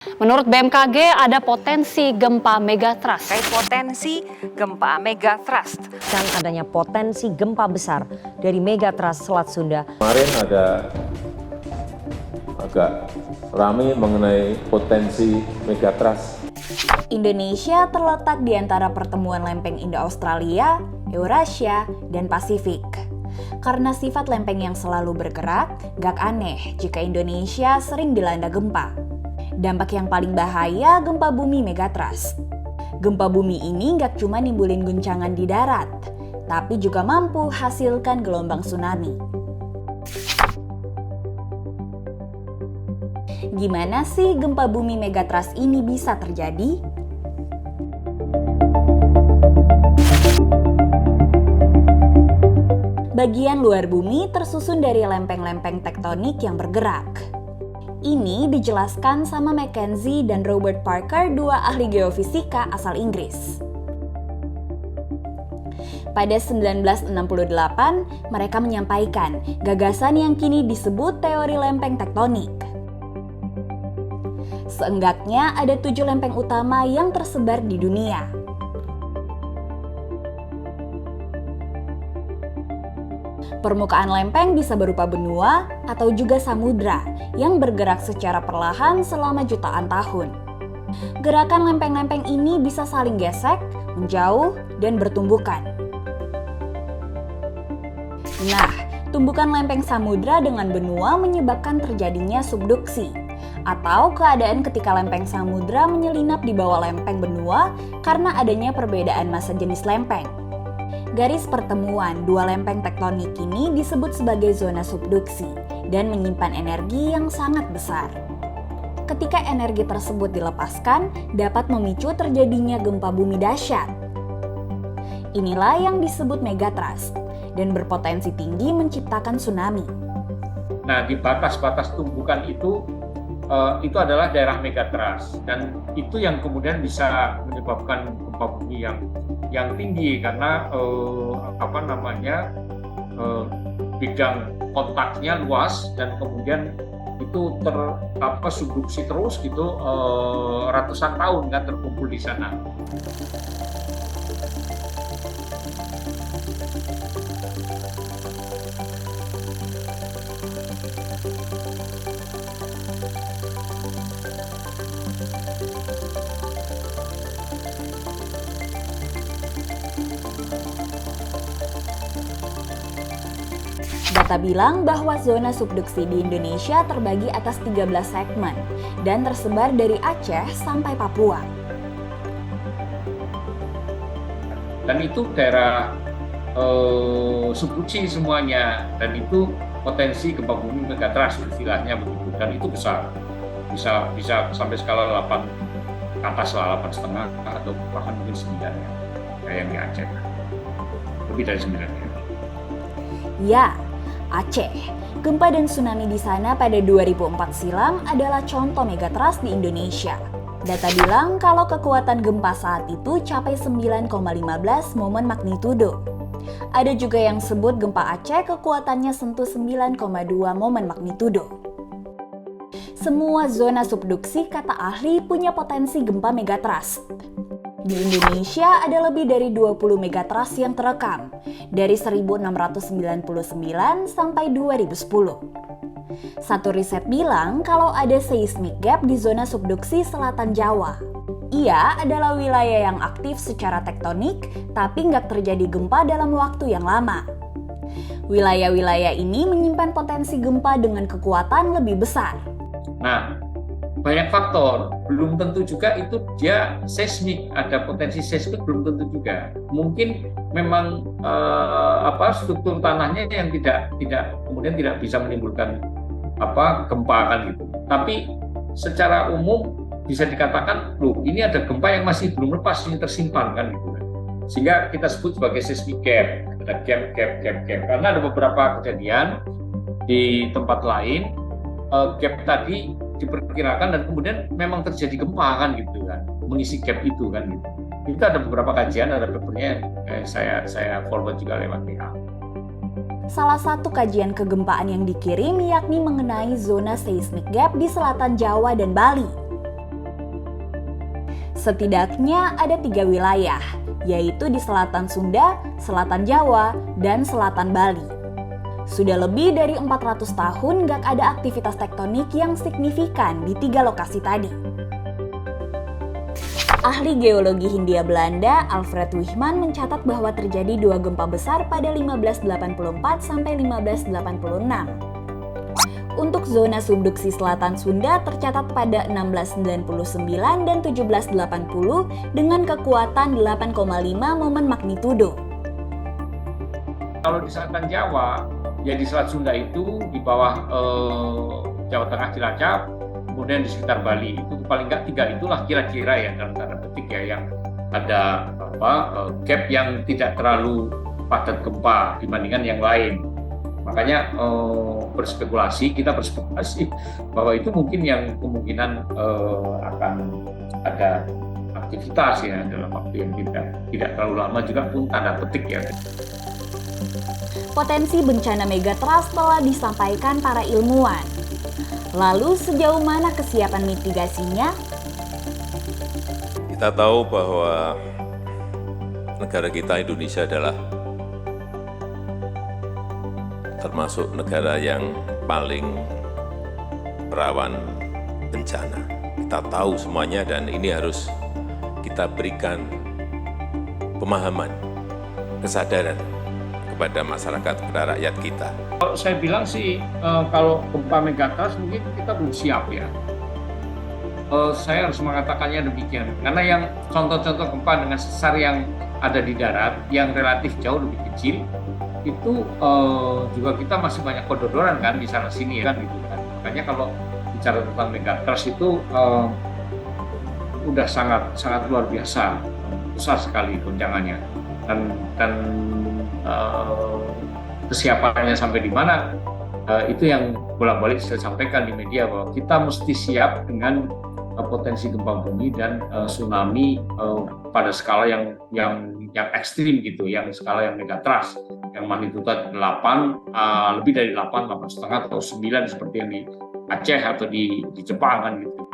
Menurut BMKG ada potensi gempa megatrust. Potensi gempa megatrust. Dan adanya potensi gempa besar dari megatrust Selat Sunda. Kemarin ada agak ramai mengenai potensi megatrust. Indonesia terletak di antara pertemuan lempeng Indo-Australia, Eurasia, dan Pasifik. Karena sifat lempeng yang selalu bergerak, gak aneh jika Indonesia sering dilanda gempa. Dampak yang paling bahaya gempa bumi megatrust. Gempa bumi ini gak cuma nimbulin guncangan di darat, tapi juga mampu hasilkan gelombang tsunami. Gimana sih gempa bumi megatrust ini bisa terjadi? Bagian luar bumi tersusun dari lempeng-lempeng tektonik yang bergerak. Ini dijelaskan sama Mackenzie dan Robert Parker, dua ahli geofisika asal Inggris. Pada 1968, mereka menyampaikan gagasan yang kini disebut teori lempeng tektonik. Seenggaknya ada 7 lempeng utama yang tersebar di dunia. Permukaan lempeng bisa berupa benua atau juga samudra yang bergerak secara perlahan selama jutaan tahun. Gerakan lempeng-lempeng ini bisa saling gesek, menjauh, dan bertumbukan. Nah, tumbukan lempeng samudra dengan benua menyebabkan terjadinya subduksi, atau keadaan ketika lempeng samudra menyelinap di bawah lempeng benua karena adanya perbedaan massa jenis lempeng. Garis pertemuan dua lempeng tektonik ini disebut sebagai zona subduksi dan menyimpan energi yang sangat besar. Ketika energi tersebut dilepaskan, dapat memicu terjadinya gempa bumi dahsyat. Inilah yang disebut megatrust dan berpotensi tinggi menciptakan tsunami. Nah, di batas-batas tumbukan itu adalah daerah megatrust, dan itu yang kemudian bisa menyebabkan gempa bumi yang tinggi karena bidang kontaknya luas dan kemudian itu subduksi terus gitu ratusan tahun kan terkumpul di sana. Data bilang bahwa zona subduksi di Indonesia terbagi atas 13 segmen dan tersebar dari Aceh sampai Papua. Dan itu daerah subduksi semuanya, dan itu potensi gempa bumi megatrust istilahnya begitu, dan itu besar. Bisa sampai skala 8 ke atas lah, 8,5 atau bahkan mungkin 9 ya, kayak yang di Aceh. Lebih dari 9 ya. Ya, Aceh. Gempa dan tsunami di sana pada 2004 silam adalah contoh megatrust di Indonesia. Data bilang kalau kekuatan gempa saat itu capai 9,15 momen magnitudo. Ada juga yang sebut gempa Aceh kekuatannya sentuh 9,2 momen magnitudo. Semua zona subduksi kata ahli punya potensi gempa megatrust. Di Indonesia ada lebih dari 20 megatrust yang terekam, dari 1699 sampai 2010. Satu riset bilang kalau ada seismic gap di zona subduksi selatan Jawa. Ia adalah wilayah yang aktif secara tektonik, tapi nggak terjadi gempa dalam waktu yang lama. Wilayah-wilayah ini menyimpan potensi gempa dengan kekuatan lebih besar. Nah, banyak faktor, belum tentu juga itu dia seismik, ada potensi seismik belum tentu juga. Mungkin memang struktur tanahnya yang kemudian tidak bisa menimbulkan gempa kan gitu. Tapi secara umum bisa dikatakan, loh ini ada gempa yang masih belum lepas, ini tersimpan kan gitu. Sehingga kita sebut sebagai seismic gap, ada gap. Karena ada beberapa kejadian di tempat lain, gap tadi diperkirakan dan kemudian memang terjadi gempa kan gitu kan, mengisi gap itu kan gitu. Itu ada beberapa kajian, ada papernya saya forward juga lewat WA. Salah satu kajian kegempaan yang dikirim yakni mengenai zona seismic gap di selatan Jawa dan Bali. Setidaknya ada 3 wilayah, yaitu di selatan Sunda, selatan Jawa, dan selatan Bali. Sudah lebih dari 400 tahun gak ada aktivitas tektonik yang signifikan di 3 lokasi tadi. Ahli geologi Hindia Belanda Alfred Wichmann mencatat bahwa terjadi 2 gempa besar pada 1584 sampai 1586. Untuk zona subduksi selatan Sunda tercatat pada 1699 dan 1780 dengan kekuatan 8,5 momen magnitudo. Kalau di selatan Jawa, ya di Selat Sunda itu di bawah Jawa Tengah Cilacap, kemudian di sekitar Bali itu paling nggak 3 itulah kira-kira ya dalam tanda petik ya yang ada gap yang tidak terlalu padat gempa dibandingkan yang lain. Makanya kita berspekulasi bahwa itu mungkin yang kemungkinan akan ada aktivitas ya dalam waktu yang tidak terlalu lama juga pun tanda petik ya. Potensi bencana megatrust telah disampaikan para ilmuwan. Lalu sejauh mana kesiapan mitigasinya? Kita tahu bahwa negara kita Indonesia adalah termasuk negara yang paling rawan bencana. Kita tahu semuanya dan ini harus kita berikan pemahaman, kesadaran kepada masyarakat, kepada rakyat kita. Kalau saya bilang sih, kalau gempa megatrust mungkin kita belum siap ya. Saya harus mengatakannya demikian, karena yang contoh-contoh gempa dengan sesar yang ada di darat, yang relatif jauh lebih kecil, itu juga kita masih banyak kedodoran kan di sana sini kan gitu kan. Makanya kalau bicara tentang megatrust itu udah sangat luar biasa, besar sekali goncangannya dan kesiapannya sampai di mana itu yang bolak-balik saya sampaikan di media bahwa kita mesti siap dengan potensi gempa bumi dan tsunami pada skala yang ekstrim gitu, yang skala yang megatrust, yang magnitudo 8, lebih dari 8,5 atau 9 seperti yang di Aceh atau di Jepang kan gitu.